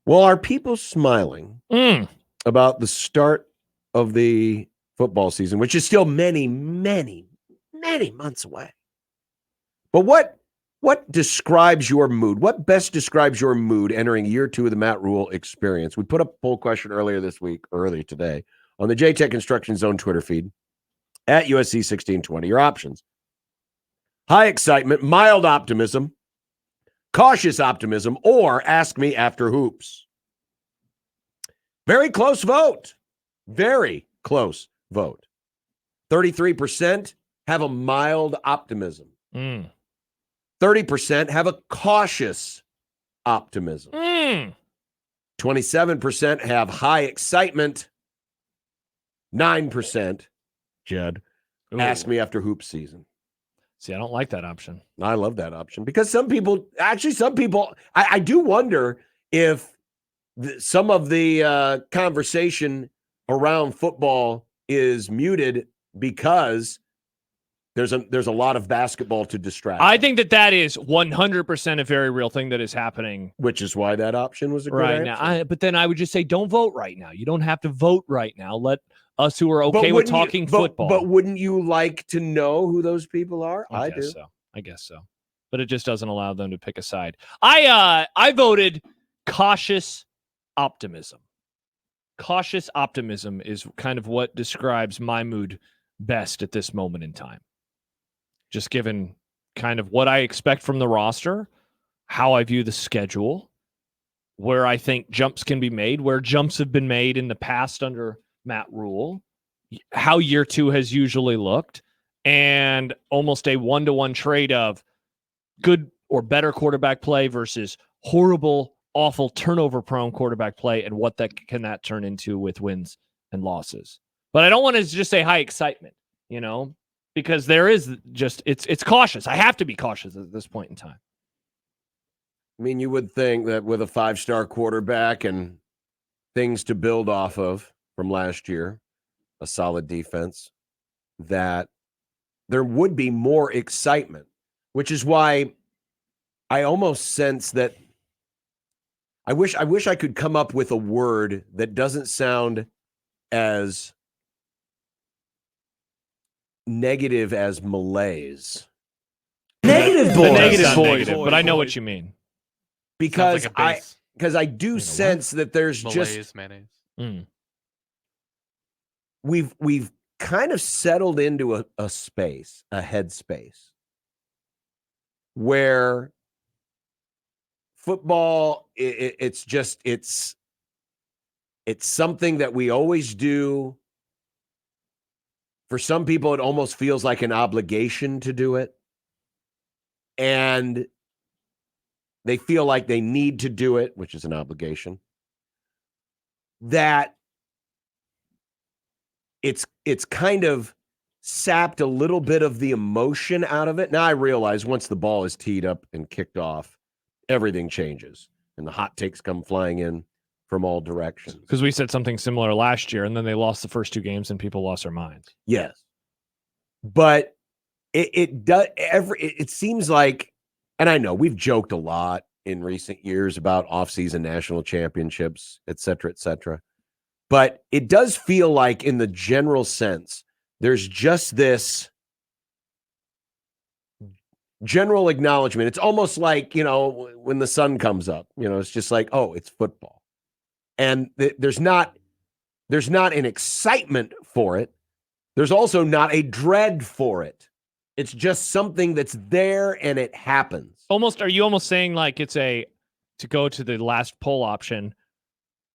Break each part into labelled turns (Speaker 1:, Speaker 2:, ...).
Speaker 1: Well, are people smiling about the start of the football season, which is still many, many, many months away? But what describes your mood? What best describes your mood entering year 2 of the Matt Rule experience? We put up a poll question earlier today, on the JTech Construction Zone Twitter feed at USC 1620. Your options: high excitement, mild optimism, cautious optimism, or ask me after hoops. Very close vote. Very close vote. 33% have a mild optimism. 30% have a cautious optimism. 27% have high excitement. 9%, Jed, ask me after hoop season.
Speaker 2: See, I don't like that option.
Speaker 1: I love that option because some people, I do wonder if some of the conversation around football is muted because there's a lot of basketball to distract.
Speaker 2: I think that is 100% a very real thing that is happening.
Speaker 1: Which is why that option was a good
Speaker 2: right
Speaker 1: answer.
Speaker 2: Now. But then I would just say, don't vote right now. You don't have to vote right now. Let us who are okay with talking football.
Speaker 1: But wouldn't you like to know who those people are? I do.
Speaker 2: I guess so. But it just doesn't allow them to pick a side. I voted cautious optimism. Cautious optimism is kind of what describes my mood best at this moment in time. Just given kind of what I expect from the roster, how I view the schedule, where I think jumps can be made, where jumps have been made in the past under Matt Rule, how year 2 has usually looked, and almost a 1-to-1 trade of good or better quarterback play versus horrible, awful, turnover-prone quarterback play, and what that turn into with wins and losses. But I don't want to just say high excitement, because there is just it's cautious. I have to be cautious at this point in time.
Speaker 1: I mean, you would think that with a 5-star quarterback and things to build off of from last year, a solid defense, that there would be more excitement, which is why I almost sense that I wish I could come up with a word that doesn't sound as negative as malaise.
Speaker 3: Negative boys.
Speaker 2: Negative boys. But I know what you mean.
Speaker 1: Because I do sense that there's
Speaker 4: malaise, mayonnaise.
Speaker 1: We've kind of settled into a space, a headspace, where football, it's something that we always do. For some people, it almost feels like an obligation to do it. And they feel like they need to do it, which is an obligation. That it's kind of sapped a little bit of the emotion out of it. Now I realize once the ball is teed up and kicked off, everything changes and the hot takes come flying in from all directions.
Speaker 2: Because we said something similar last year, and then they lost the first 2 games, and people lost their minds.
Speaker 1: Yes, but it seems like, and I know we've joked a lot in recent years about off-season national championships, et cetera, but it does feel like, in the general sense, there's just this general acknowledgement. It's almost like, when the sun comes up, it's just like, oh, it's football. And there's not an excitement for it. There's also not a dread for it. It's just something that's there and it happens.
Speaker 2: Are you almost saying like it's to go to the last poll option?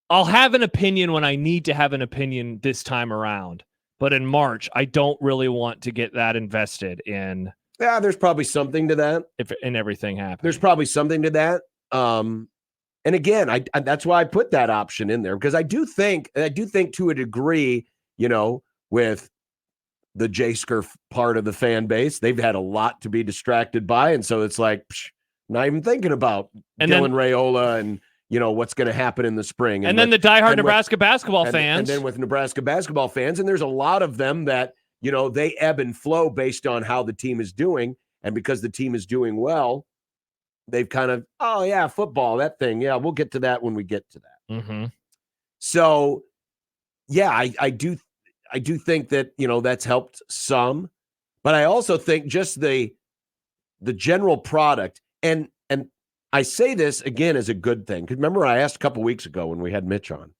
Speaker 2: I'll have an opinion when I need to have an opinion this time around. But in March, I don't really want to get that invested in.
Speaker 1: Yeah, there's probably something to that.
Speaker 2: In everything happening.
Speaker 1: There's probably something to that. And again, I that's why I put that option in there, because I do think to a degree, with the J-Scurf part of the fan base, they've had a lot to be distracted by. And so it's like, not even thinking about Dylan Raiola and, what's going to happen in the spring.
Speaker 2: And then the diehard Nebraska basketball fans.
Speaker 1: And then with Nebraska basketball fans, and there's a lot of them that, they ebb and flow based on how the team is doing. And because the team is doing well, they've kind of, oh yeah, football, that thing. Yeah, we'll get to that when we get to that.
Speaker 2: Mm-hmm.
Speaker 1: So yeah, I do think that, that's helped some, but I also think just the general product, and I say this again as a good thing, because remember I asked a couple weeks ago when we had Mitch on,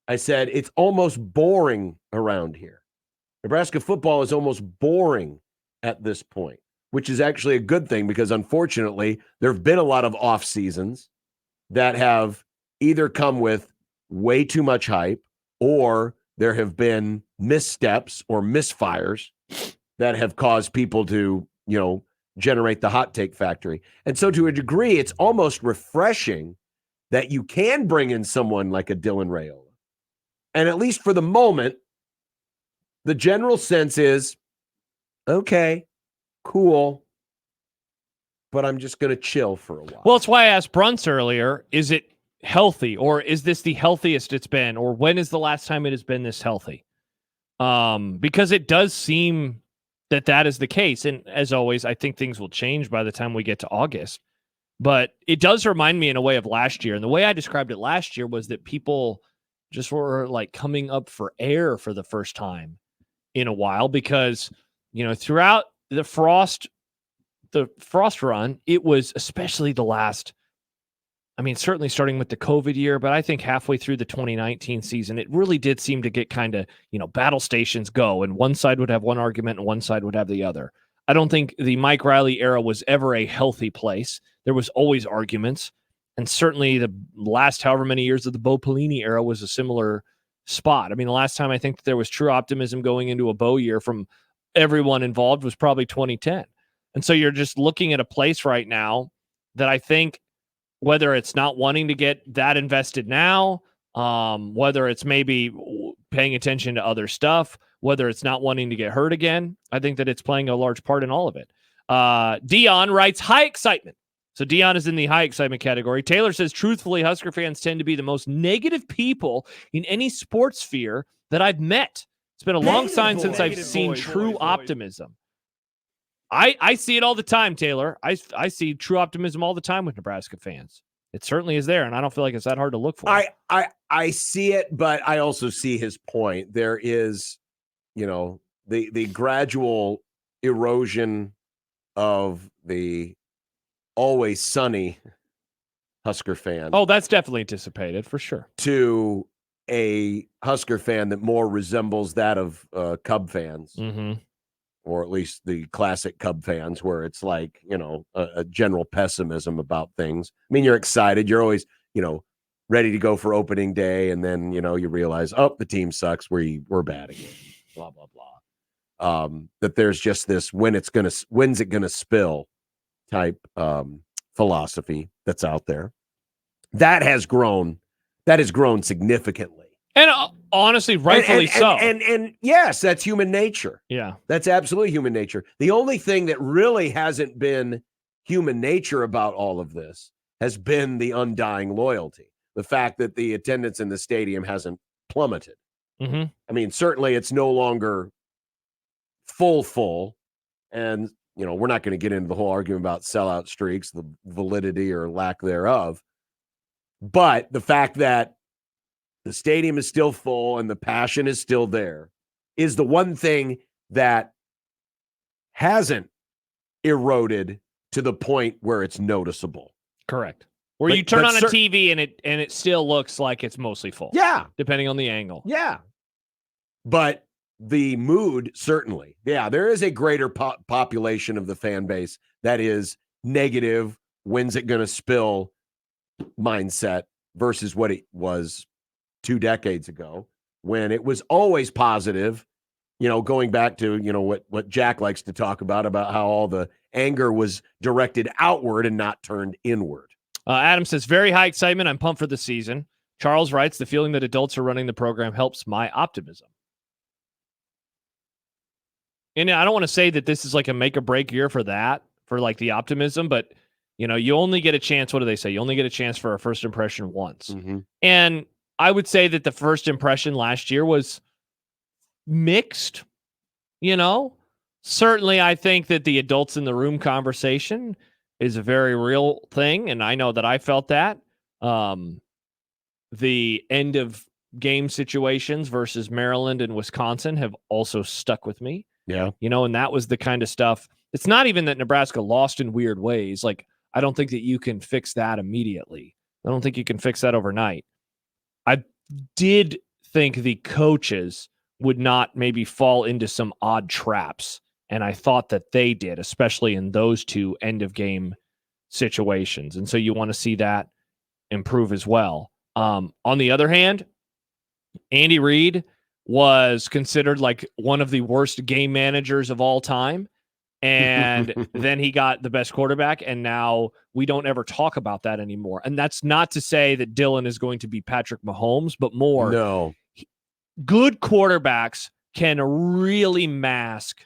Speaker 1: I said it's almost boring around here. Nebraska football is almost boring at this point, which is actually a good thing, because unfortunately there have been a lot of off seasons that have either come with way too much hype, or there have been missteps or misfires that have caused people to, generate the hot take factory. And so to a degree, it's almost refreshing that you can bring in someone like a Dylan Raiola. And at least for the moment, the general sense is, okay, cool, but I'm just going to chill for a while.
Speaker 2: Well, it's why I asked Brunts earlier, is it healthy, or is this the healthiest it's been, or when is the last time it has been this healthy? Because it does seem that is the case. And as always, I think things will change by the time we get to August. But it does remind me in a way of last year. And the way I described it last year was that people just were like coming up for air for the first time in a while, because, throughout the frost run, it was especially the last, certainly starting with the COVID year, but I think halfway through the 2019 season, it really did seem to get kind of, battle stations go, and one side would have one argument and one side would have the other. I don't think the Mike Riley era was ever a healthy place. There was always arguments, and certainly the last however many years of the Bo Pelini era was a similar spot. The last time I think that there was true optimism going into a Bo year from everyone involved was probably 2010. And so you're just looking at a place right now that I think, whether it's not wanting to get that invested now, whether it's maybe paying attention to other stuff, whether it's not wanting to get hurt again, I think that it's playing a large part in all of it. Dion writes, high excitement. So Dion is in the high excitement category. Taylor says, truthfully, Husker fans tend to be the most negative people in any sports sphere that I've met. It's been a long time since I've seen true optimism. I see it all the time, Taylor. I see true optimism all the time with Nebraska fans. It certainly is there, and I don't feel like it's that hard to look for.
Speaker 1: I see it, but I also see his point. There is, the gradual erosion of the always sunny Husker fan.
Speaker 2: Oh, that's definitely anticipated for sure.
Speaker 1: To a Husker fan that more resembles that of Cub fans.
Speaker 2: Mm-hmm.
Speaker 1: Or at least the classic Cub fans, where it's like, a general pessimism about things. You're excited. You're always, ready to go for opening day. And then, you realize, oh, the team sucks. We're bad again. Blah, blah, blah. That there's just this when's it going to spill type philosophy that's out there. That has grown significantly.
Speaker 2: And honestly, rightfully so.
Speaker 1: And yes, that's human nature.
Speaker 2: Yeah.
Speaker 1: That's absolutely human nature. The only thing that really hasn't been human nature about all of this has been the undying loyalty. The fact that the attendance in the stadium hasn't plummeted.
Speaker 2: Mm-hmm.
Speaker 1: Certainly it's no longer full. And, we're not going to get into the whole argument about sellout streaks, the validity or lack thereof. But the fact that the stadium is still full and the passion is still there is the one thing that hasn't eroded to the point where it's noticeable.
Speaker 2: Correct. Where you turn on a TV and it still looks like it's mostly full.
Speaker 1: Yeah.
Speaker 2: Depending on the angle.
Speaker 1: Yeah. But the mood, certainly. Yeah, there is a greater population of the fan base that is negative, when's it going to spill mindset versus what it was 2 decades ago, when it was always positive, going back to, what Jack likes to talk about how all the anger was directed outward and not turned inward.
Speaker 2: Adam says, very high excitement. I'm pumped for the season. Charles writes, the feeling that adults are running the program helps my optimism. And I don't want to say that this is like a make or break year for like the optimism, but you only get a chance. What do they say? You only get a chance for a first impression once.
Speaker 1: Mm-hmm.
Speaker 2: And I would say that the first impression last year was mixed, Certainly, I think that the adults in the room conversation is a very real thing, and I know that I felt that. The end of game situations versus Maryland and Wisconsin have also stuck with me.
Speaker 1: Yeah.
Speaker 2: And that was the kind of stuff. It's not even that Nebraska lost in weird ways. Like, I don't think that you can fix that immediately. I don't think you can fix that overnight. I did think the coaches would not maybe fall into some odd traps, and I thought that they did, especially in those two end of game situations. And so you want to see that improve as well. On the other hand, Andy Reid was considered like one of the worst game managers of all time. And then he got the best quarterback, and now we don't ever talk about that anymore. And that's not to say that Dylan is going to be Patrick Mahomes, but more.
Speaker 1: No.
Speaker 2: Good quarterbacks can really mask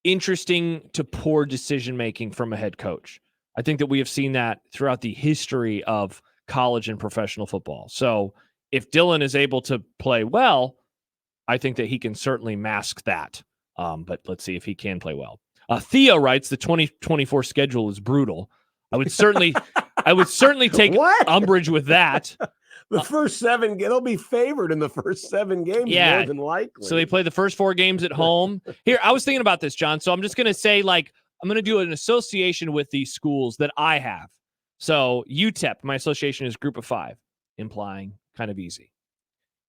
Speaker 2: interesting to poor decision-making from a head coach. I think that we have seen that throughout the history of college and professional football. So if Dylan is able to play well, I think that he can certainly mask that. But let's see if he can play well. Theo writes the 2024 schedule is brutal. I would certainly take umbrage with that.
Speaker 1: The first 7, they'll be favored in the first 7 games more than likely.
Speaker 2: So they play the first 4 games at home. Here, I was thinking about this, John. So I'm just going to say, like, I'm going to do an association with these schools that I have. So UTEP, my association is Group of 5, implying kind of easy.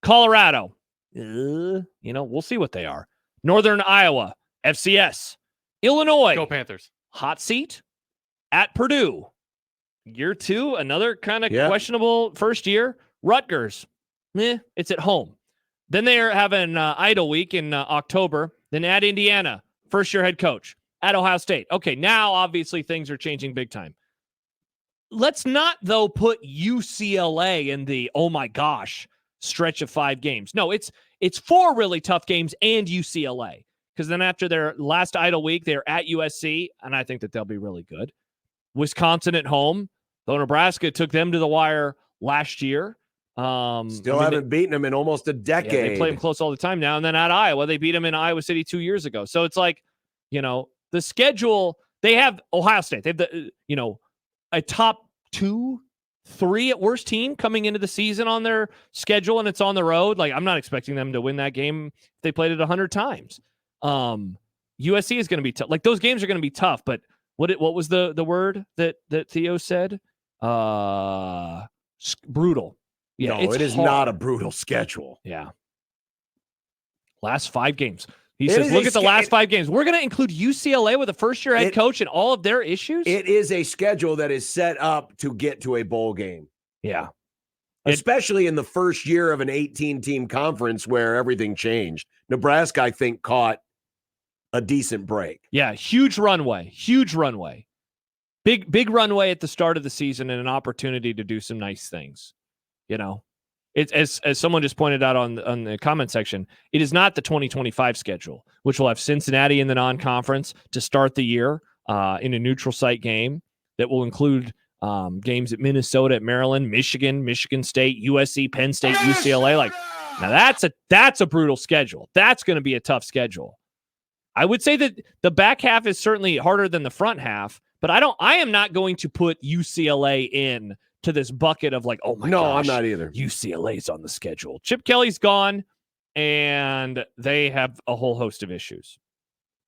Speaker 2: Colorado, we'll see what they are. Northern Iowa, FCS. Illinois.
Speaker 4: Go Panthers.
Speaker 2: Hot seat at Purdue. Year 2, another kind of questionable first year. Rutgers. It's at home. Then they're having idle week in October. Then at Indiana, first-year head coach. At Ohio State. Okay, now obviously things are changing big time. Let's not, though, put UCLA in the, oh my gosh, stretch of 5 games. No, it's 4 really tough games and UCLA. Because then after their last idle week, they're at USC, and I think that they'll be really good. Wisconsin at home, though Nebraska took them to the wire last year.
Speaker 1: Haven't beaten them in almost a decade.
Speaker 2: Yeah, they play them close all the time now. And then at Iowa, they beat them in Iowa City 2 years ago. So it's like, the schedule, they have Ohio State. They have a top 2, 3 at worst team coming into the season on their schedule, and it's on the road. Like, I'm not expecting them to win that game if they played it 100 times. USC is going to be tough. Like, those games are going to be tough, but what was the word that Theo said? Brutal. Yeah,
Speaker 1: no, it is hard. Not a brutal schedule.
Speaker 2: Yeah. Last 5 games. He says, look at the last 5 games. We're going to include UCLA with a first-year head coach and all of their issues?
Speaker 1: It is a schedule that is set up to get to a bowl game.
Speaker 2: Yeah.
Speaker 1: Especially in the first year of an 18-team conference where everything changed. Nebraska, I think, caught a decent break.
Speaker 2: Yeah, huge runway. Big runway at the start of the season and an opportunity to do some nice things. It's as someone just pointed out on the comment section, it is not the 2025 schedule, which will have Cincinnati in the non-conference to start the year in a neutral site game that will include games at Minnesota, at Maryland, Michigan, Michigan State, USC, Penn State, UCLA. Like, now that's a brutal schedule. That's going to be a tough schedule. I would say that the back half is certainly harder than the front half, but I am not going to put UCLA in to this bucket of like, oh my gosh.
Speaker 1: No, I'm not either.
Speaker 2: UCLA's on the schedule. Chip Kelly's gone, and they have a whole host of issues.